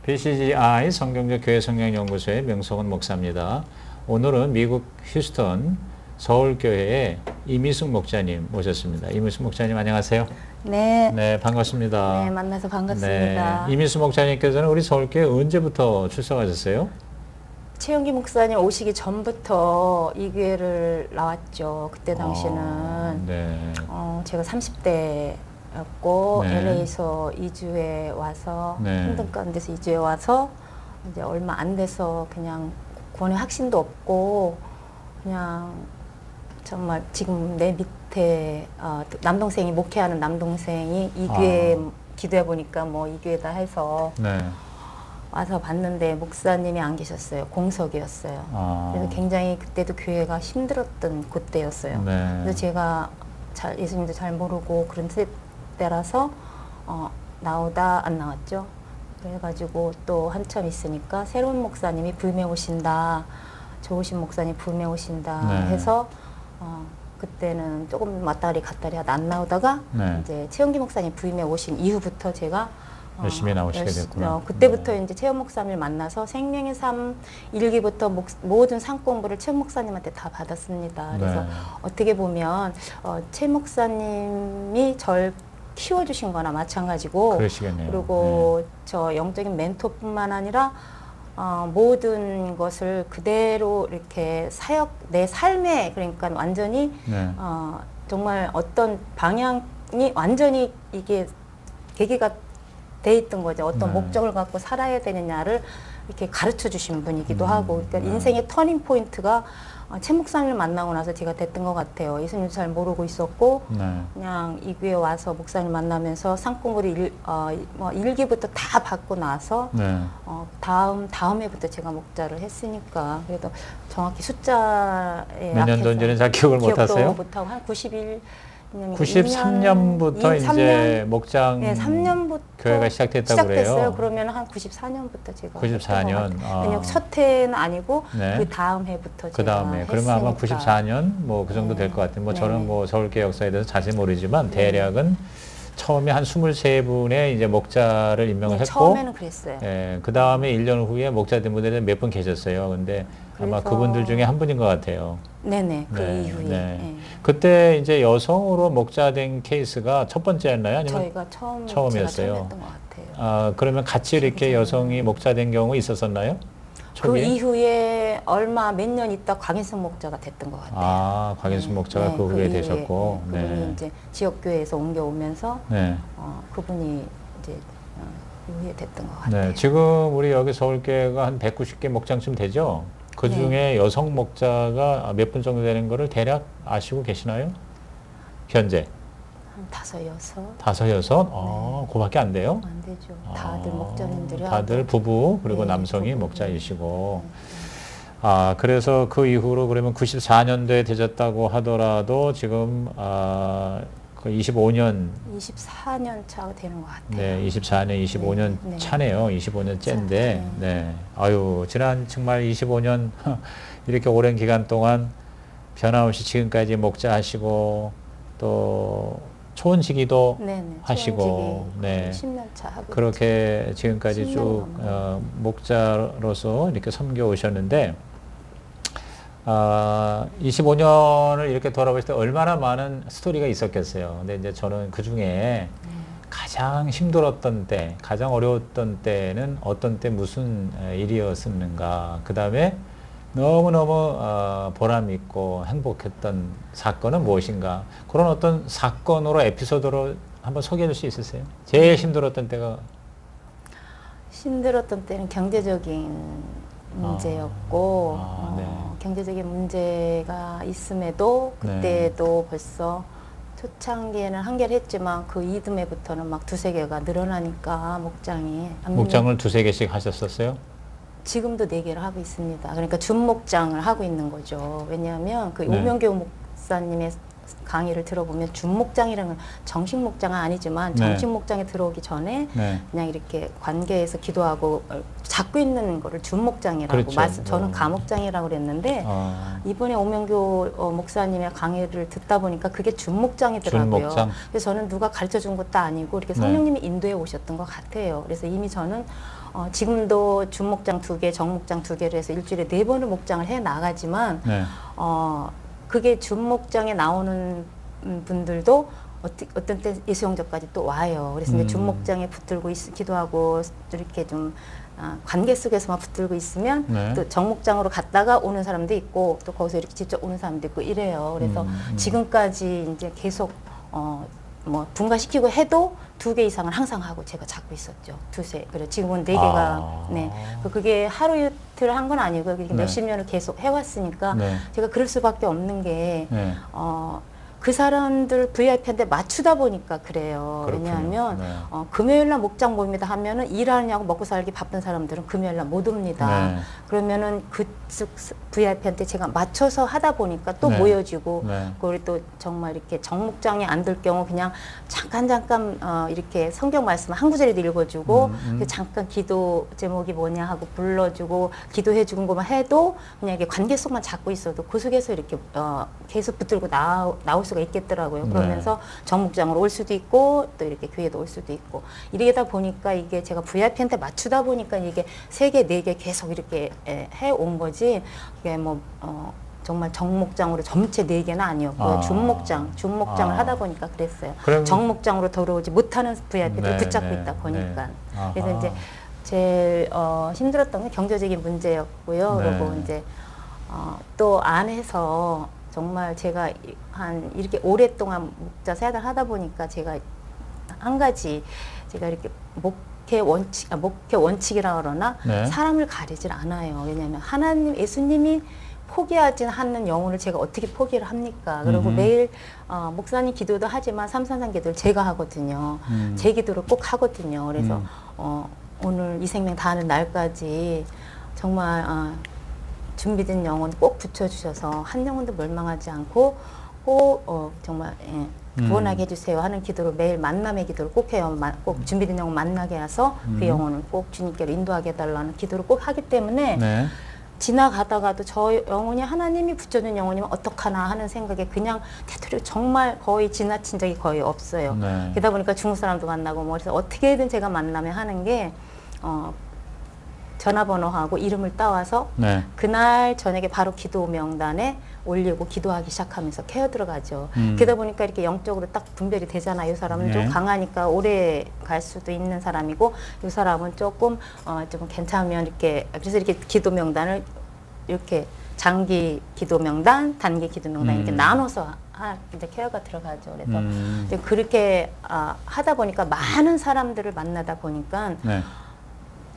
BCGI 성경적 교회 성경연구소의 명석원 목사입니다. 오늘은 미국 휴스턴 서울교회의 이미숙 목사님 모셨습니다. 이미숙 목사님 안녕하세요. 네. 네, 반갑습니다. 네, 만나서 반갑습니다. 네, 이미숙 목사님께서는 우리 서울교회 언제부터 출석하셨어요? 최영기 목사님 오시기 전부터 이 교회를 나왔죠. 그때 당시는 네. 제가 30대였고 네. LA에서 이주해 와서 네. 힘든 가운데서 이주해 와서 이제 얼마 안 돼서 그냥 구원의 확신도 없고 그냥 정말 지금 내 밑에 남동생이 목회하는 남동생이 이 교회 기도해 보니까 뭐 이 교회다 해서 네. 와서 봤는데 목사님이 안 계셨어요. 공석이었어요. 그래서 굉장히 그때도 교회가 힘들었던 그때였어요. 네. 그래서 제가 예수님도 잘 모르고 그런 때라서 나오다 안 나왔죠. 그래가지고 또 한참 있으니까 새로운 목사님이 부임해 오신다. 좋으신 목사님 부임해 오신다 네. 해서 그때는 조금 왔다리 갔다리 하다 안 나오다가 네. 이제 최영기 목사님 부임해 오신 이후부터 제가 열심히 나오시게 됐구나. 그때부터 이제 최영 목사님을 만나서 생명의 삶 1기부터 모든 상 공부를 최 목사님한테 다 받았습니다. 그래서 네. 어떻게 보면 최 목사님이 절 키워주신 거나 마찬가지고 그러시겠네요. 그리고 저 영적인 멘토뿐만 아니라 모든 것을 그대로 이렇게 내 삶에 그러니까 완전히 네. 정말 어떤 방향이 완전히 이게 계기가 돼 있던 거죠. 어떤 네. 목적을 갖고 살아야 되느냐를 이렇게 가르쳐 주신 분이기도 하고 그러니까 인생의 터닝 포인트가 최 목사님을 만나고 나서 제가 됐던 것 같아요. 예수님도 잘 모르고 있었고 네. 그냥 이 교회 와서 목사님 만나면서 상공부를 1기부터 다 받고 나서 네. 다음 해부터 제가 목자를 했으니까 그래도 정확히 숫자에 몇 년도 전에 잘 기억을 못 하세요? 못하고 한 93년부터 이제 목장 네, 3년부터 교회가 시작됐다고 그래요. 그러면 한 94년부터 제가 94년. 왜냐면 첫 해는 아니고 네. 그 다음 해부터 그 다음에 그러면 아마 94년 뭐 그 정도 네. 될 것 같아요. 뭐 네. 저는 뭐 서울교회 역사에 대해서 자세히 모르지만 대략은 처음에 한 23분의 이제 목자를 임명을 했고 처음에는 그랬어요. 예, 그 다음에 1년 후에 목자된 분들이 몇 분 계셨어요. 근데 아마 그래서 그분들 중에 한 분인 것 같아요. 네네. 그 네, 이후에 네. 그때 이제 여성으로 목자된 케이스가 첫 번째였나요? 아니면 저희가 처음이었어요? 제가 처음 했던 것 같아요. 그러면 같이 이렇게 여성이 목자된 경우 있었었나요? 그 초기에? 이후에 몇 년 있다 곽인성 목자가 됐던 것 같아요. 곽인숙 목자가 그 후에 되셨고, 그분이 이제 지역교회에서 옮겨오면서 네. 그분이 이제 이후에 됐던 것 같아요. 네, 지금 우리 여기 서울교회가 한 190개 목장쯤 되죠? 그 중에 여성 목자가 몇 분 정도 되는 거를 대략 아시고 계시나요? 현재? 한 5, 6? 5, 6? 그거밖에 안 돼요? 안 되죠. 다들 목자님들이 다들 부부 그리고 네, 남성이 부부. 목자이시고 그래서 그 이후로 그러면 94년도에 되셨다고 하더라도 지금 그 25년 24년 차가 되는 것 같아요. 네, 24년, 25년 네. 차네요. 25년째인데, 네. 네. 아유, 지난 정말 25년, 이렇게 오랜 기간 동안 변함없이 지금까지 목자하시고, 또, 초원지기도 네네. 하시고, 네. 10년 차 하고 그렇게 지금까지 10년 쭉, 넘게. 목자로서 이렇게 섬겨 오셨는데, 25년을 이렇게 돌아보실 때 얼마나 많은 스토리가 있었겠어요. 근데 이제 저는 그 중에 가장 힘들었던 때, 가장 어려웠던 때는 어떤 때 무슨 일이었었는가. 그 다음에 너무너무 보람 있고 행복했던 사건은 무엇인가. 그런 어떤 사건으로 에피소드로 한번 소개해 줄 수 있으세요? 제일 힘들었던 때가? 힘들었던 때는 경제적인 문제였고 네. 경제적인 문제가 있음에도 그때도 벌써 초창기에는 한 개를 했지만 그 이듬해부터는 막 2-3개가 늘어나니까 목장을 2-3개씩 하셨었어요? 지금도 4개를 하고 있습니다. 그러니까 준목장을 하고 있는 거죠. 왜냐하면 그 네. 오명교 목사님의 강의를 들어보면 준목장이라는 정식 목장은 아니지만 네. 정식 목장에 들어오기 전에 네. 그냥 이렇게 관계에서 기도하고 잡고 있는 거를 준목장이라고 그렇죠. 저는 가목장이라고 그랬는데 이번에 오명교 목사님의 강의를 듣다 보니까 그게 준목장이더라고요. 준목장. 그래서 저는 누가 가르쳐 준 것도 아니고 이렇게 네. 성령님이 인도해 오셨던 것 같아요. 그래서 이미 저는 지금도 준목장 2개, 정목장 2개를 해서 일주일에 4번을 목장을 해 나가지만 네. 그게 준목장에 나오는 분들도 어떤 때 예수영접까지 또 와요. 그래서 이제 준목장에 붙들고 기도하고 이렇게 좀 관계 속에서만 붙들고 있으면 네. 또 정목장으로 갔다가 오는 사람도 있고 또 거기서 이렇게 직접 오는 사람도 있고 이래요. 그래서 지금까지 이제 계속 뭐 분가시키고 해도 2개 이상은 항상 하고 제가 잡고 있었죠. 2세. 그래 지금은 4개가 네. 그게 하루 이틀 한 건 아니고 네. 몇십 년을 계속 해왔으니까 네. 제가 그럴 수밖에 없는 게 네. 그 사람들 VIP한테 맞추다 보니까 그래요. 그렇군요. 왜냐하면 네. 금요일날 목장 모입니다 하면은 일하느냐고 먹고 살기 바쁜 사람들은 금요일날 못 옵니다. 네. 그러면은 그쪽 VIP한테 제가 맞춰서 하다 보니까 또 네. 모여지고 네. 그리고 또 정말 이렇게 정목장이 안 될 경우 그냥 잠깐 이렇게 성경 말씀 한 구절이라도 읽어주고 잠깐 기도 제목이 뭐냐 하고 불러주고 기도해 주는 것만 해도 그냥 이렇게 관계 속만 잡고 있어도 그 속에서 이렇게 계속 붙들고 나올 수가 있겠더라고요. 그러면서 정목장으로 올 수도 있고 또 이렇게 교회도 올 수도 있고 이러다 보니까 이게 제가 VIP한테 맞추다 보니까 이게 3개, 4개 계속 이렇게 해온 거지 이게 뭐 정말 정목장으로 전체 4개는 아니었고요. 준목장을 하다 보니까 그랬어요. 그럼- 정목장으로 들어오지 못하는 VIP들 네, 붙잡고 네, 있다 보니까. 네. 그래서 아하. 이제 제일 힘들었던 건 경제적인 문제였고요. 네. 그리고 이제 또 안에서 정말 제가 이렇게 오랫동안 목자 생활을 하다 보니까 제가 한 가지 제가 이렇게 목회 원칙이라 그러나 네. 사람을 가리질 않아요. 왜냐하면 하나님, 예수님이 포기하지 않는 영혼을 제가 어떻게 포기를 합니까? 그리고 매일 목사님 기도도 하지만 삼산산 기도를 제가 하거든요. 제 기도를 꼭 하거든요. 그래서 오늘 이 생명 다하는 날까지 정말 준비된 영혼 꼭 붙여주셔서 한 영혼도 멸망하지 않고 꼭 정말 구원하게 해주세요 하는 기도를 매일 만남의 기도를 꼭 해요. 꼭 준비된 영혼 만나게 해서 그 영혼을 꼭 주님께로 인도하게 해달라는 기도를 꼭 하기 때문에 네. 지나가다가도 저 영혼이 하나님이 붙여준 영혼이면 어떡하나 하는 생각에 그냥 되도록 정말 거의 지나친 적이 거의 없어요. 네. 그러다 보니까 중국 사람도 만나고 뭐 그래서 어떻게든 제가 만나면 하는 게 전화번호하고 이름을 따와서 네. 그날 저녁에 바로 기도 명단에 올리고 기도하기 시작하면서 케어 들어가죠. 그러다 보니까 이렇게 영적으로 딱 분별이 되잖아요. 이 사람은 네. 좀 강하니까 오래 갈 수도 있는 사람이고 이 사람은 조금 좀 괜찮으면 이렇게 그래서 이렇게 기도 명단을 이렇게 장기 기도 명단, 단기 기도 명단 이렇게 나눠서 이제 케어가 들어가죠. 그래서 이제 그렇게 하다 보니까 많은 사람들을 만나다 보니까 네.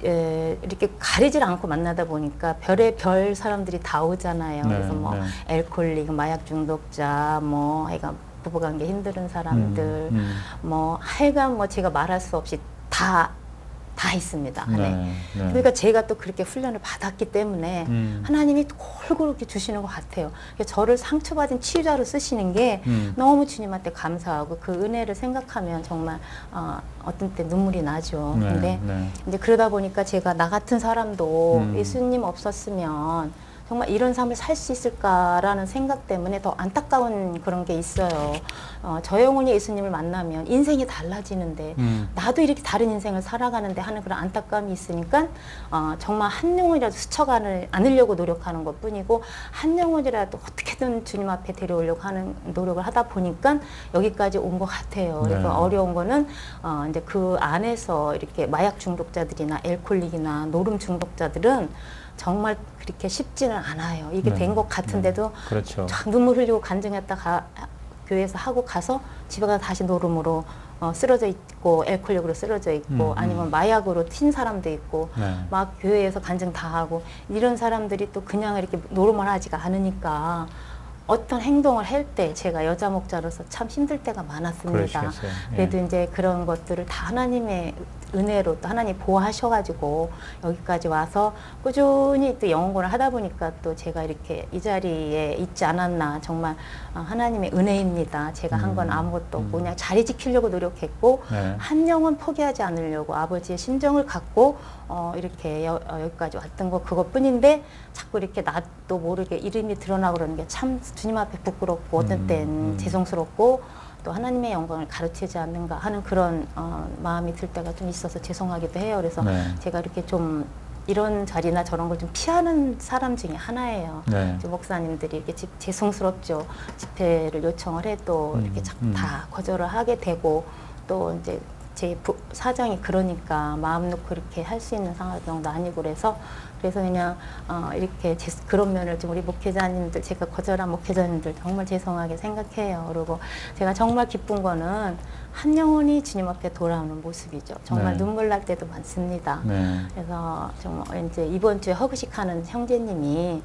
이렇게 가리질 않고 만나다 보니까 별의 별 사람들이 다 오잖아요. 네, 그래서 뭐 네. 알코올릭, 마약 중독자, 뭐 하여간 부부관계 힘든 사람들, 뭐 하여간 뭐 제가 말할 수 없이 다 있습니다. 안에. 네. 네. 그러니까 제가 또 그렇게 훈련을 받았기 때문에 하나님이 골고루 이렇게 주시는 것 같아요. 그러니까 저를 상처받은 치유자로 쓰시는 게 너무 주님한테 감사하고 그 은혜를 생각하면 정말 어떤 때 눈물이 나죠. 네, 근데 네. 이제 그러다 보니까 제가 나 같은 사람도 예수님 없었으면 정말 이런 삶을 살 수 있을까라는 생각 때문에 더 안타까운 그런 게 있어요. 저 영혼이 예수님을 만나면 인생이 달라지는데 나도 이렇게 다른 인생을 살아가는데 하는 그런 안타까움이 있으니까 정말 한 영혼이라도 스쳐가는 않으려고 노력하는 것 뿐이고 한 영혼이라도 어떻게든 주님 앞에 데려오려고 하는 노력을 하다 보니까 여기까지 온 것 같아요. 그래서 네. 어려운 거는 이제 그 안에서 이렇게 마약 중독자들이나 알코올릭이나 노름 중독자들은 정말 그렇게 쉽지는 않아요. 이게 네. 된 것 같은데도 그렇죠. 쫙 눈물 흘리고 간증했다 교회에서 하고 가서 집에 가서 다시 노름으로 쓰러져 있고 알코올릭으로 쓰러져 있고 아니면 마약으로 튄 사람도 있고 네. 막 교회에서 간증 다 하고 이런 사람들이 또 그냥 이렇게 노름을 하지가 않으니까 어떤 행동을 할 때 제가 여자 목자로서 참 힘들 때가 많았습니다. 그러시겠어요. 예. 그래도 이제 그런 것들을 다 하나님의 은혜로 또 하나님 보호하셔가지고 여기까지 와서 꾸준히 또 영혼고를 하다 보니까 또 제가 이렇게 이 자리에 있지 않았나. 정말 하나님의 은혜입니다. 제가 한 건 아무것도 없고 그냥 자리 지키려고 노력했고 네. 한 영혼 포기하지 않으려고 아버지의 심정을 갖고 이렇게 여기까지 왔던 거 그것뿐인데 자꾸 이렇게 나도 모르게 이름이 드러나고 그러는 게 참 주님 앞에 부끄럽고 어떤 때는 죄송스럽고 또 하나님의 영광을 가르치지 않는가 하는 그런 마음이 들 때가 좀 있어서 죄송하기도 해요. 그래서 네. 제가 이렇게 좀 이런 자리나 저런 걸 좀 피하는 사람 중에 하나예요. 네. 목사님들이 이렇게 죄송스럽죠. 집회를 요청을 해도 이렇게 자꾸 다 거절을 하게 되고 또 이제 제 사정이 그러니까 마음 놓고 이렇게 할 수 있는 상황도 아니고 그래서 그냥 이렇게 그런 면을 좀 우리 목회자님들 제가 거절한 목회자님들 정말 죄송하게 생각해요. 그리고 제가 정말 기쁜 거는 한 영혼이 주님 앞에 돌아오는 모습이죠. 정말 네. 눈물 날 때도 많습니다. 네. 그래서 정말 이제 이번 주에 허그식하는 형제님이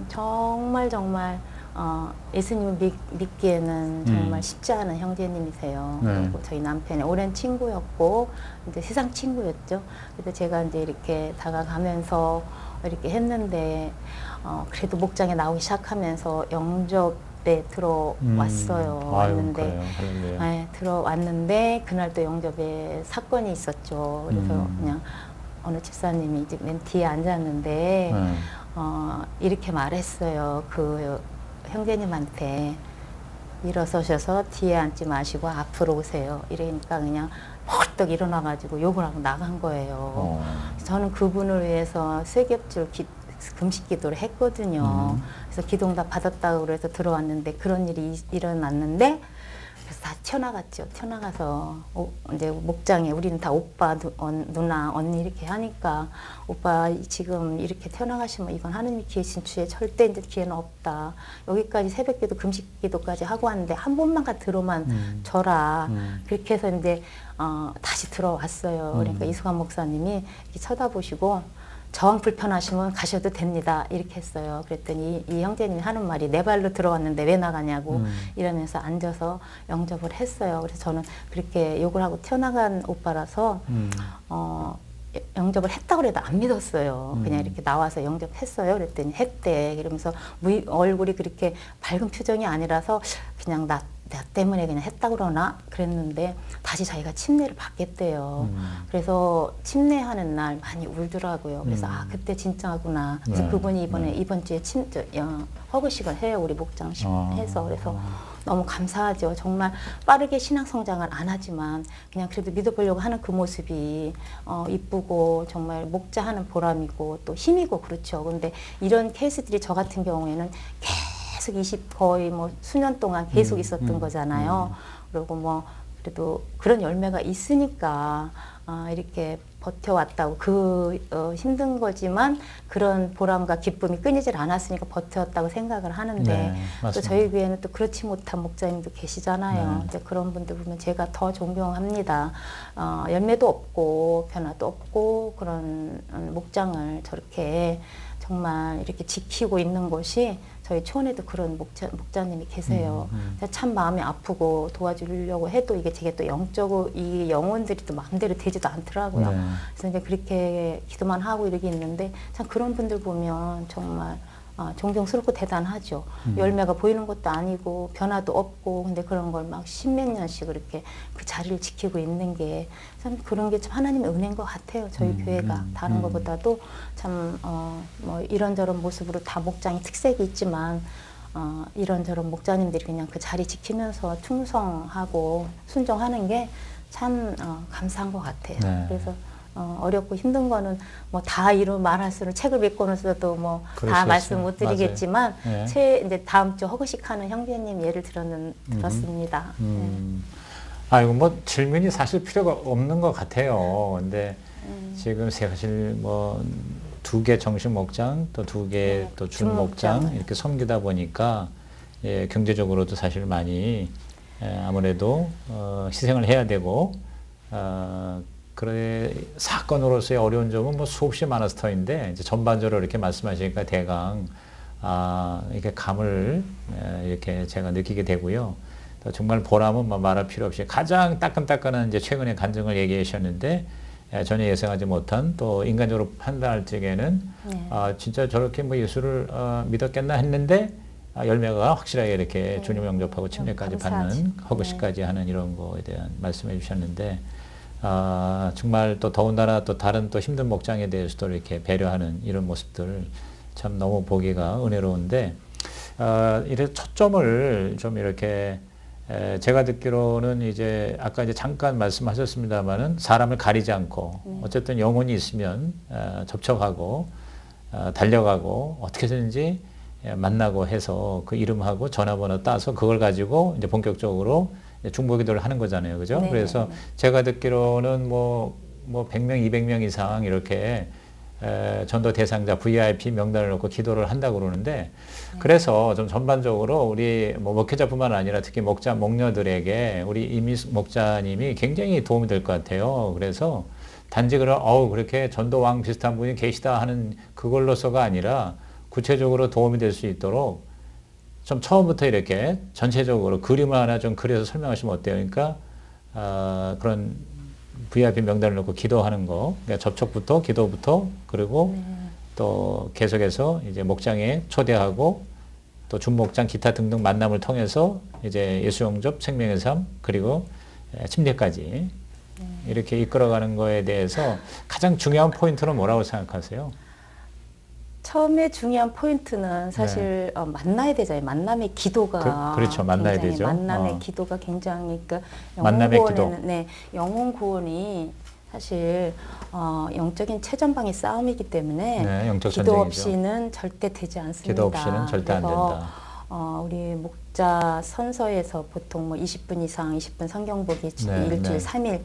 정말 예수님을 믿기에는 정말 쉽지 않은 형제님이세요. 네. 그리고 저희 남편의 오랜 친구였고 이제 세상 친구였죠. 그래서 제가 이제 이렇게 다가가면서 이렇게 했는데 그래도 목장에 나오기 시작하면서 영접에 들어왔어요. 왔는데 네, 들어왔는데 그날 또 영접에 사건이 있었죠. 그래서 그냥 어느 집사님이 이제 맨 뒤에 앉았는데 이렇게 말했어요. 그 형제님한테 일어서셔서 뒤에 앉지 마시고 앞으로 오세요. 이러니까 그냥 헐떡 일어나가지고 욕을 하고 나간 거예요. 저는 그분을 위해서 세 겹줄 금식 기도를 했거든요. 그래서 기도응답 받았다고 그래서 들어왔는데 그런 일이 일어났는데 그래서 다 튀어나갔죠. 튀어나가서 이제 목장에 우리는 다 오빠, 누나, 언니 이렇게 하니까 오빠 지금 이렇게 튀어나가시면 이건 하느님이 계신 주에 절대 이제 기회는 없다. 여기까지 새벽기도 금식기도까지 하고 왔는데 한 번만 들어만 줘라. 그렇게 해서 이제 다시 들어왔어요. 그러니까 이수관 목사님이 이렇게 쳐다보시고 정 불편하시면 가셔도 됩니다. 이렇게 했어요. 그랬더니 이 형제님이 하는 말이 내 발로 들어왔는데 왜 나가냐고 이러면서 앉아서 영접을 했어요. 그래서 저는 그렇게 욕을 하고 튀어나간 오빠라서 영접을 했다고 해도 안 믿었어요. 그냥 이렇게 나와서 영접했어요. 그랬더니 했대. 그러면서 얼굴이 그렇게 밝은 표정이 아니라서 그냥 나 때문에 그냥 했다고 그러나 그랬는데 다시 자기가 침례를 받겠대요. 그래서 침례하는 날 많이 울더라고요. 그래서 그때 진짜구나. 그래서 네. 그분이 이번 주에 허그식을 해요. 우리 목장 해서. 그래서 너무 감사하죠. 정말 빠르게 신앙 성장을 안 하지만 그냥 그래도 믿어보려고 하는 그 모습이 이쁘고 정말 목자하는 보람이고 또 힘이고 그렇죠. 근데 이런 케이스들이 저 같은 경우에는 계속 거의 뭐 수년 동안 계속 있었던 거잖아요. 그리고 뭐 그래도 그런 열매가 있으니까 이렇게 버텨왔다고 힘든 거지만 그런 보람과 기쁨이 끊이질 않았으니까 버텨왔다고 생각을 하는데 네, 또 저희 교회는 또 그렇지 못한 목사님도 계시잖아요. 근데 그런 분들 보면 제가 더 존경합니다. 열매도 없고 변화도 없고 그런 목장을 저렇게 정말 이렇게 지키고 있는 곳이 저희 초원에도 그런 목자님이 계세요. 참 마음이 아프고 도와주려고 해도 이게 제게 또 영적으로 이 영혼들이 또 마음대로 되지도 않더라고요. 네. 그래서 이제 그렇게 기도만 하고 이렇게 있는데 참 그런 분들 보면 정말 존경스럽고 대단하죠. 열매가 보이는 것도 아니고 변화도 없고 근데 그런 걸 막 십몇 년씩 그렇게 그 자리를 지키고 있는 게 참 그런 게 참 하나님의 은혜인 것 같아요. 저희 교회가 다른 것보다도 참 뭐 이런저런 모습으로 다 목장의 특색이 있지만 이런저런 목자님들이 그냥 그 자리 지키면서 충성하고 순종하는 게 참 감사한 것 같아요. 네. 그래서 어렵고 힘든 거는 뭐 다 이루 말할 수는 책을 메꿔놓어도 뭐 다 그러시겠어요. 말씀 못 드리겠지만 맞아요. 네. 이제 다음 주 허그식하는 형제님 예를 들었습니다. 이거 뭐 질문이 사실 필요가 없는 것 같아요. 근데 지금 사실 뭐 2개 정식 목장 또 2개 또 준목장 이렇게 섬기다 보니까 경제적으로도 사실 많이 아무래도 희생을 해야 되고 그래 사건으로서의 어려운 점은 뭐 수없이 많았을 터인데 이제 전반적으로 이렇게 말씀하시니까 대강 이렇게 감을 이렇게 제가 느끼게 되고요. 또 정말 보람은 뭐 말할 필요 없이 가장 따끈따끈한 이제 최근의 간증을 얘기해 주셨는데 전혀 예상하지 못한 또 인간적으로 판단할 적에는 네. 진짜 저렇게 뭐 예수를 믿었겠나 했는데 열매가 확실하게 이렇게 네. 주님 영접하고 침례까지 감사하지. 받는 허구시까지 하는 이런 거에 대한 말씀해 주셨는데 정말 또 더군다나 또 다른 또 힘든 목장에 대해서도 이렇게 배려하는 이런 모습들 참 너무 보기가 은혜로운데 이래 초점을 좀 이렇게 제가 듣기로는 이제 아까 이제 잠깐 말씀하셨습니다만은 사람을 가리지 않고 어쨌든 영혼이 있으면 접촉하고 달려가고 어떻게든지 만나고 해서 그 이름하고 전화번호 따서 그걸 가지고 이제 본격적으로 중보기도를 하는 거잖아요. 그죠? 네. 그래서 제가 듣기로는 뭐 100명, 200명 이상 이렇게 전도 대상자 VIP 명단을 놓고 기도를 한다고 그러는데 그래서 좀 전반적으로 우리 뭐 목회자뿐만 아니라 특히 목자, 목녀들에게 우리 이미 목자님이 굉장히 도움이 될 것 같아요. 그래서 단지 그렇게 전도왕 비슷한 분이 계시다 하는 그걸로서가 아니라 구체적으로 도움이 될 수 있도록 좀 처음부터 이렇게 전체적으로 그림을 하나 좀 그려서 설명하시면 어때요? 그러니까 그런 VIP 명단을 놓고 기도하는 거, 그러니까 접촉부터 기도부터 그리고 또 계속해서 이제 목장에 초대하고 또 준목장 기타 등등 만남을 통해서 이제 예수 영접, 생명의 삶 그리고 침례까지 이렇게 이끌어가는 거에 대해서 가장 중요한 포인트는 뭐라고 생각하세요? 처음에 중요한 포인트는 사실 만나야 되잖아요. 만남의 기도가 그렇죠. 만나야 굉장히, 되죠. 만남의 기도가 굉장히 그러니까 만남의 영혼 기도. 구원에는 영혼 구원이 사실 영적인 최전방의 싸움이기 때문에 네, 영적 기도 전쟁이죠. 없이는 절대 되지 않습니다. 기도 없이는 절대 안 된다. 우리 목자 선서에서 보통 뭐 20분 이상, 20분 성경 보기 네, 일주일 네. 3일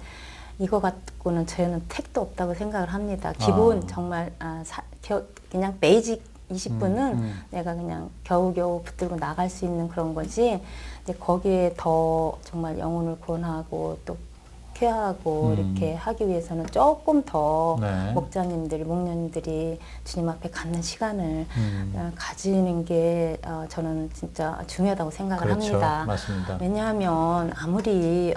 이거 갖고는 저희는 택도 없다고 생각을 합니다. 기본 정말 그냥 베이직 20분은 내가 그냥 겨우겨우 붙들고 나갈 수 있는 그런 거지. 이제 거기에 더 정말 영혼을 구원하고 또 케어하고 이렇게 하기 위해서는 조금 더 네. 목자님들, 목녀님들이 주님 앞에 갖는 시간을 가지는 게 저는 진짜 중요하다고 생각을 그렇죠. 합니다. 맞습니다. 왜냐하면 아무리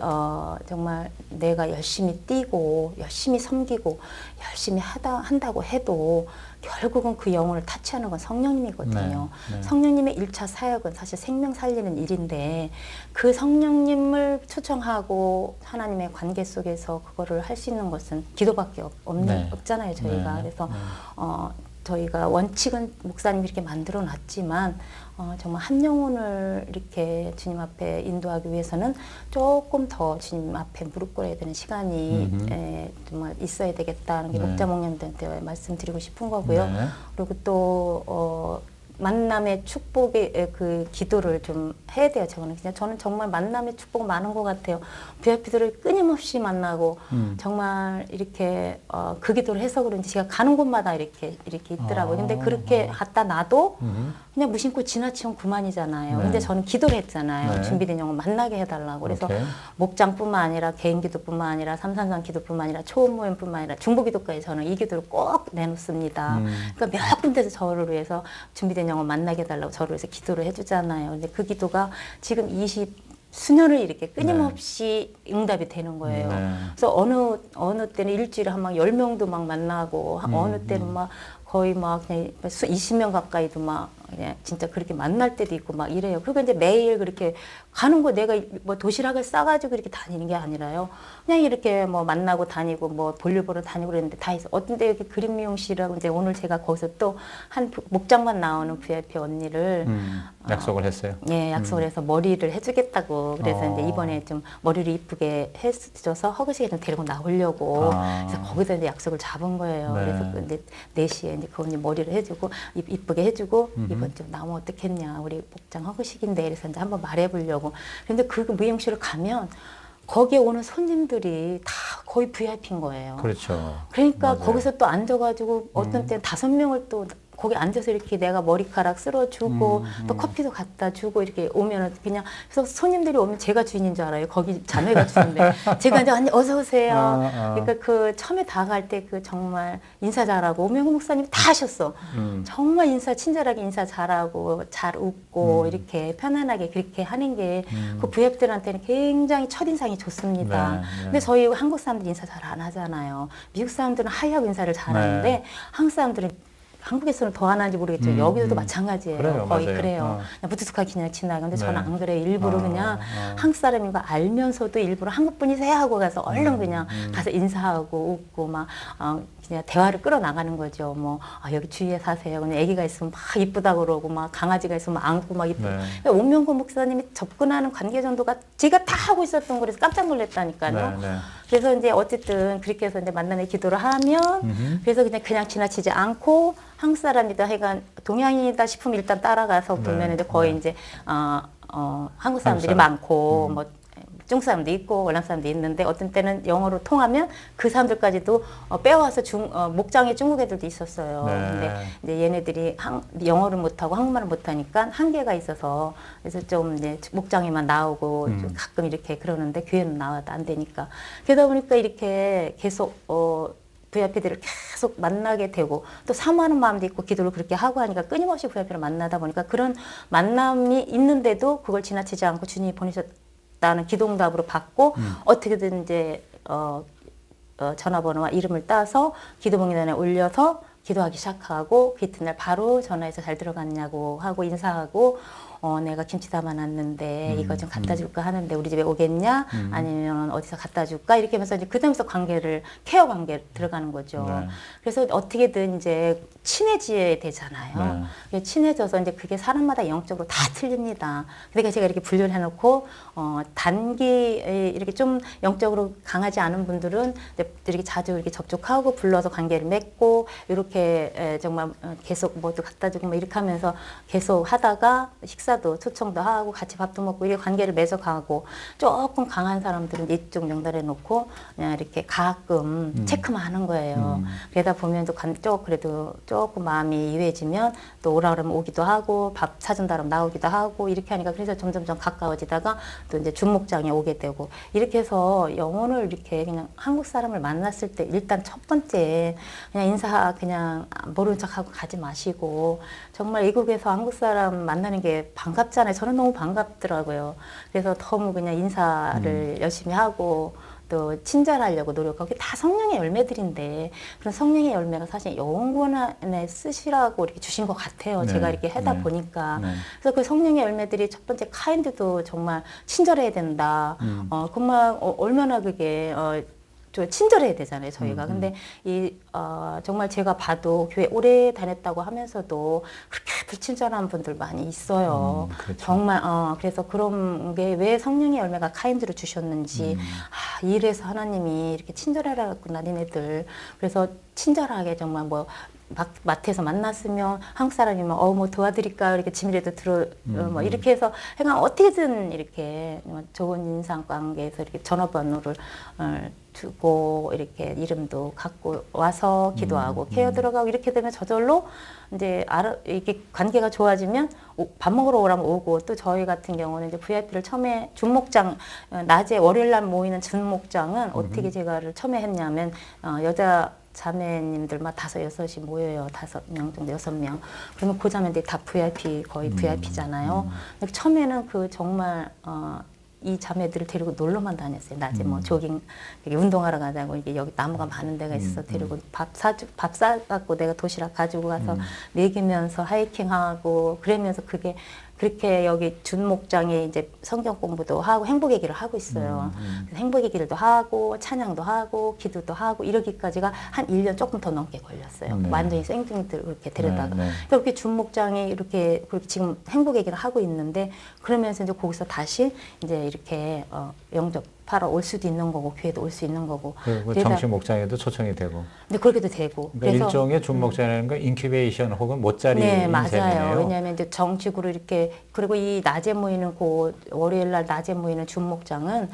정말 내가 열심히 뛰고 열심히 섬기고 열심히 한다고 해도 결국은 그 영혼을 타치하는 건 성령님이거든요. 네, 네. 성령님의 1차 사역은 사실 생명 살리는 일인데 그 성령님을 초청하고 하나님의 관계 속에서 그거를 할 수 있는 것은 기도밖에 없잖아요, 저희가. 네, 그래서 저희가 원칙은 목사님이 이렇게 만들어 놨지만 정말 한 영혼을 이렇게 주님 앞에 인도하기 위해서는 조금 더 주님 앞에 무릎 꿇어야 되는 시간이 정말 있어야 되겠다는 게 네. 목자 목님들한테 말씀드리고 싶은 거고요. 네. 그리고 또 만남의 축복의 그 기도를 좀 해야 돼요. 저는 정말 만남의 축복 많은 것 같아요. VIP들을 끊임없이 만나고 정말 이렇게 그 기도를 해서 그런지 제가 가는 곳마다 이렇게 있더라고요. 근데 그렇게 갖다 놔도 그냥 무심코 지나치면 그만이잖아요. 네. 근데 저는 기도를 했잖아요. 네. 준비된 영혼 만나게 해달라고. 그래서 오케이. 목장뿐만 아니라 개인 기도뿐만 아니라 삼산산 기도뿐만 아니라 초음 모임뿐만 아니라 중보 기도까지 저는 이 기도를 꼭 내놓습니다. 그러니까 몇 군데서 저를 위해서 준비된 영혼 만나게 해달라고 저를 위해서 기도를 해주잖아요. 근데 그 기도가 지금 20수년을 이렇게 끊임없이 응답이 되는 거예요. 네. 그래서 어느 때는 일주일에 한 막 10명도 막 만나고 어느 때는 막 거의 막 그냥 20명 가까이도 막 그냥 진짜 그렇게 만날 때도 있고 막 이래요. 그리고 이제 매일 그렇게 가는 거 내가 뭐 도시락을 싸가지고 이렇게 다니는 게 아니라요. 그냥 이렇게 뭐 만나고 다니고 뭐 볼일 보러 다니고 그랬는데 다 있어. 어떤 데 여기 그림 미용실이라고 이제 오늘 제가 거기서 또 한 목장만 나오는 VIP 언니를 약속을 했어요. 예, 약속을 해서 머리를 해주겠다고. 그래서 이제 이번에 좀 머리를 이쁘게 해줘서 허그시게 좀 데리고 나오려고. 그래서 거기서 이제 약속을 잡은 거예요. 네. 그래서 근데 4시에 이제 그 언니 머리를 해주고 이쁘게 해주고 이번 좀 나오면 어떻겠냐. 우리 목장 허그식인데. 그래서 이제 한번 말해보려고. 그런데 그 미용실을 가면 거기에 오는 손님들이 다 거의 VIP인 거예요. 그렇죠. 그러니까 맞아요. 거기서 또 앉아가지고 어떤 때는 5명을 또 거기 앉아서 이렇게 내가 머리카락 쓸어주고 또 커피도 갖다 주고 이렇게 오면은 그냥 그래서 손님들이 오면 제가 주인인 줄 알아요. 거기 자매가 주인데 제가 이제 언니 어서 오세요. 그러니까 그 처음에 다가갈 때 그 정말 인사 잘하고 오명호 목사님 다 하셨어. 정말 인사 친절하게 인사 잘하고 잘 웃고 이렇게 편안하게 그렇게 하는 게 그 부앱들한테는 굉장히 첫인상이 좋습니다. 네, 네. 근데 저희 한국 사람들 인사 잘 안 하잖아요. 미국 사람들은 하이하고 인사를 잘하는데 네. 한국 사람들은 한국에서는 더 안 하는지 모르겠죠. 여기서도 마찬가지예요. 그래요, 거의 맞아요. 그래요. 그냥 무뚝뚝하게 그냥 지나가. 근데 저는 네. 안 그래요. 일부러 그냥 한국 사람인 거 알면서도 일부러 한국 분이세요 하고 가서 얼른 그냥 가서 인사하고 웃고 막 그냥 대화를 끌어나가는 거죠. 뭐 여기 주위에 사세요. 그냥 아기가 있으면 막 이쁘다 그러고 막 강아지가 있으면 막 안고 막 이쁘고. 네. 오명곤 목사님이 접근하는 관계 정도가 제가 다 하고 있었던 거라서 깜짝 놀랐다니까요. 네, 네. 그래서 이제 어쨌든 그렇게 해서 이제 만남의 기도를 하면 그래서 그냥 지나치지 않고 한국 사람이다 해간 동양인이다 싶으면 일단 따라가서 네, 보면 이제 거의 네. 이제 한국 사람들이 사람. 많고 뭐 중국 사람도 있고 월남 사람도 있는데 어떤 때는 영어로 통하면 그 사람들까지도 빼와서 목장에 중국 애들도 있었어요. 네. 근데 이제 얘네들이 영어를 못하고 한국말을 못하니까 한계가 있어서 그래서 좀 이제 목장에만 나오고 좀 가끔 이렇게 그러는데 교회는 나와도 안 되니까 그러다 보니까 이렇게 계속 VIP들을 계속 만나게 되고 또 사모하는 마음도 있고 기도를 그렇게 하고 하니까 끊임없이 VIP를 만나다 보니까 그런 만남이 있는데도 그걸 지나치지 않고 주님이 보내셨다는 기도응답으로 받고 어떻게든 이제 전화번호와 이름을 따서 기도문단에 올려서 기도하기 시작하고 그 이튿날 바로 전화해서 잘 들어갔냐고 하고 인사하고 내가 김치 담아놨는데 이거 좀 갖다 줄까 하는데 우리 집에 오겠냐? 아니면 어디서 갖다 줄까? 이렇게 하면서 이제 그다음부터 케어 관계 들어가는 거죠. 네. 그래서 어떻게든 이제 친해져야 되잖아요. 친해져서 이제 그게 사람마다 영적으로 다 틀립니다. 그러니까 제가 이렇게 분류를 해놓고 단기 이렇게 좀 영적으로 강하지 않은 분들은 이렇게 자주 이렇게 접촉하고 불러서 관계를 맺고 이렇게 정말 계속 뭐도 갖다 주고 뭐 이렇게 하면서 계속 하다가 식사도 초청도 하고 같이 밥도 먹고 이렇게 관계를 맺어 가고 조금 강한 사람들은 이쪽 명단에 놓고 그냥 이렇게 가끔 체크만 하는 거예요. 그러다 보면 또 그래도 조금 마음이 유해지면 또 오라 그러면 오기도 하고 밥 사준다 그러면 나오기도 하고 이렇게 하니까 그래서 점점점 가까워지다가 또 이제 준목장에 오게 되고 이렇게 해서 영혼을 이렇게 그냥 한국 사람을 만났을 때 일단 첫 번째 그냥 인사 그냥 모르는 척하고 가지 마시고 정말 이국에서 한국 사람 만나는 게 반갑잖아요. 저는 너무 반갑더라고요. 그래서 너무 그냥 인사를 열심히 하고 또 친절하려고 노력하고 그게 다 성령의 열매들인데 그런 성령의 열매가 사실 영혼권에 쓰시라고 이렇게 주신 것 같아요. 네, 제가 이렇게 하다 네, 보니까 네. 그래서 그 성령의 열매들이 첫 번째 카인드도 정말 친절해야 된다. 정말 얼마나 그게 좀 친절해야 되잖아요, 저희가. 근데 정말 제가 봐도 교회 오래 다녔다고 하면서도 그렇게 불친절한 분들 많이 있어요. 그렇죠. 정말, 그래서 그런 게 왜 성령의 열매가 카인드로 주셨는지, 이래서 하나님이 이렇게 친절해라구나, 니네들. 그래서 친절하게 정말 뭐, 마트에서 만났으면 한국 사람이면 뭐 도와드릴까요? 이렇게 짐이라도 뭐 이렇게 해서 그냥 어떻게든 이렇게 좋은 인상 관계에서 이렇게 전화번호를 주고 이렇게 이름도 갖고 와서 기도하고 케어 들어가고 이렇게 되면 저절로 이제 이게 관계가 좋아지면 밥 먹으러 오라면 오고 또 저희 같은 경우는 이제 VIP를 처음에 준목장 낮에 월요일 날 모이는 준목장은 어떻게 제가를 처음에 했냐면 여자 자매님들만 5-6이 모여요. 5명 정도, 6명. 그러면 그 자매들이 다 VIP, 거의 VIP잖아요. 근데 처음에는 그 정말, 이 자매들을 데리고 놀러만 다녔어요. 낮에 뭐 조깅, 운동하러 가자고 이게 여기 나무가 많은 데가 있어서 데리고 밥 싸갖고 내가 도시락 가지고 가서 먹이면서 하이킹하고 그러면서 그렇게 여기 준목장에 이제 성경 공부도 하고 행복의 길을 하고 있어요. 그래서 행복의 길도 하고 찬양도 하고 기도도 하고 이러기까지가 한 1년 조금 더 넘게 걸렸어요. 네. 완전히 생뚱이들 이렇게 데려다가. 네, 네. 그렇게 준목장에 이렇게 지금 행복의 길을 하고 있는데 그러면서 이제 거기서 다시 이제 이렇게 영접하러 올 수도 있는 거고 교회도 올 수 있는 거고. 그리고 그래서- 정식 목장에도 초청이 되고. 근데 그렇게도 되고. 그러니까 일종의 준목장이라는 건 인큐베이션 혹은 못자리 네, 인셈이네요. 맞아요. 왜냐하면 이제 정식으로 이렇게 그리고 이 낮에 모이는 월요일 날 낮에 모이는 준목장은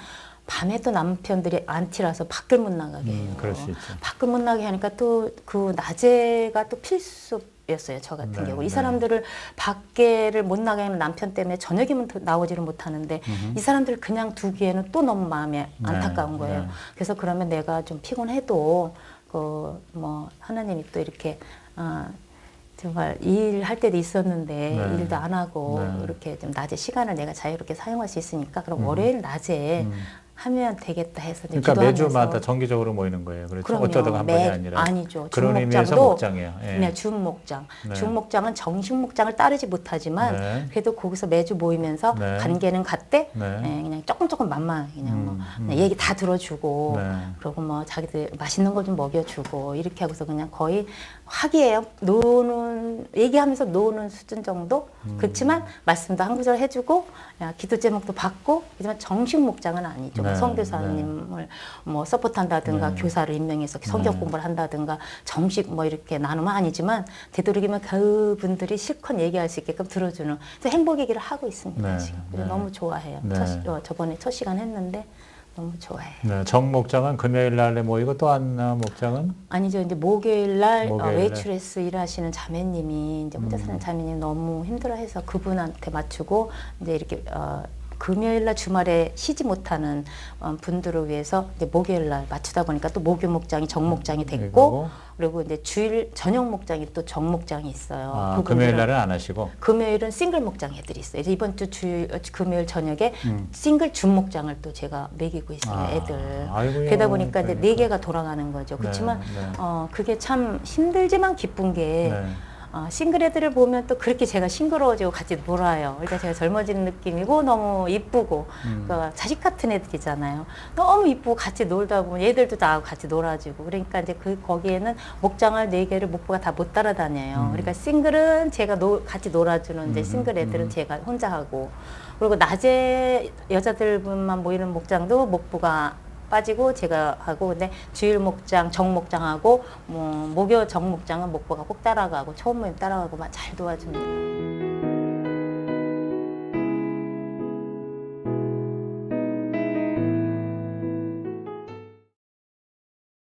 밤에도 남편들이 안티라서 밖을 못 나가게 해요. 그럴 수 있죠. 밖을 못 나게 하니까 또 그 낮에가 또 필수였어요. 저 같은 네, 경우. 네. 이 사람들을 밖에를 못 나게 하는 남편 때문에 저녁이면 나오지를 못하는데 이 사람들 그냥 두기에는 또 너무 마음에 안타까운 네, 거예요. 네. 그래서 그러면 내가 좀 피곤해도 뭐 하나님이 또 이렇게 정말 일할 때도 있었는데 네. 일도 안 하고 네. 이렇게 좀 낮에 시간을 내가 자유롭게 사용할 수 있으니까 그럼 월요일 낮에 하면 되겠다 해서 이제 그러니까 기도하면서 매주마다 정기적으로 모이는 거예요. 그렇죠. 그럼요. 어쩌다가 한 번이 아니라. 아니죠. 그런 의미에서 중목장도 목장이에요. 예. 네, 중목장. 네. 중목장은 정식 목장을 따르지 못하지만 네. 그래도 거기서 매주 모이면서 네. 관계는 같대. 네. 네, 그냥 조금 만만 그냥 뭐 음. 얘기 다 들어주고 네. 그리고 뭐 자기들 맛있는 거 좀 먹여주고 이렇게 하고서 그냥 거의 화기애애 노는 얘기하면서 노는 수준 정도. 그렇지만 말씀도 한 구절 해주고 기도 제목도 받고 하지만 정식 목장은 아니죠. 네. 선교사님을 뭐 서포트한다든가 네. 교사를 임명해서 성경 네. 공부를 한다든가 정식 뭐 이렇게 나누면 아니지만 되도록이면 그분들이 실컷 얘기할 수 있게끔 들어주는 그래서 행복 얘기를 하고 있습니다. 네. 지금 그래서 네. 너무 좋아해요. 네. 저번에 첫 시간 했는데 너무 좋아해요. 네. 정목장은 금요일 날에 모이고 또 한 목장은 아니죠. 이제 목요일 날 목요일 날. 외출해서 일하시는 자매님이 이제 혼자 사는 자매님 너무 힘들어해서 그분한테 맞추고 이제 이렇게 금요일 날 주말에 쉬지 못하는 분들을 위해서 이제 목요일 날 맞추다 보니까 또 목요 목장이 정목장이 됐고 이거고. 그리고 이제 주일 저녁 목장이 또 정목장이 있어요. 아, 그분들은 금요일 날은 안 하시고. 금요일은 싱글 목장 애들이 있어요. 이제 이번 주 금요일 저녁에 싱글 준 목장을 또 제가 먹이고 있어요. 아, 애들. 아이고야, 그러다 보니까 이제 그러니까. 네 개가 돌아가는 거죠. 네, 그렇지만 네. 그게 참 힘들지만 기쁜 게 네. 싱글 애들을 보면 또 그렇게 제가 싱그러워지고 같이 놀아요. 그러니까 제가 젊어지는 느낌이고 너무 이쁘고 그러니까 자식 같은 애들이잖아요. 너무 이쁘고 같이 놀다 보면 얘들도 다 같이 놀아주고 그러니까 이제 거기에는 목장을 네 개를 목부가 다 못 따라다녀요. 그러니까 싱글은 제가 같이 놀아주는 이제 싱글 애들은 제가 혼자 하고 그리고 낮에 여자들만 모이는 목장도 목부가 빠지고 제가 하고 근데 주일 목장, 정 목장하고 뭐 목요 정 목장은 목부가 꼭 따라가고 처음 모임 따라가고 막 잘 도와줍니다.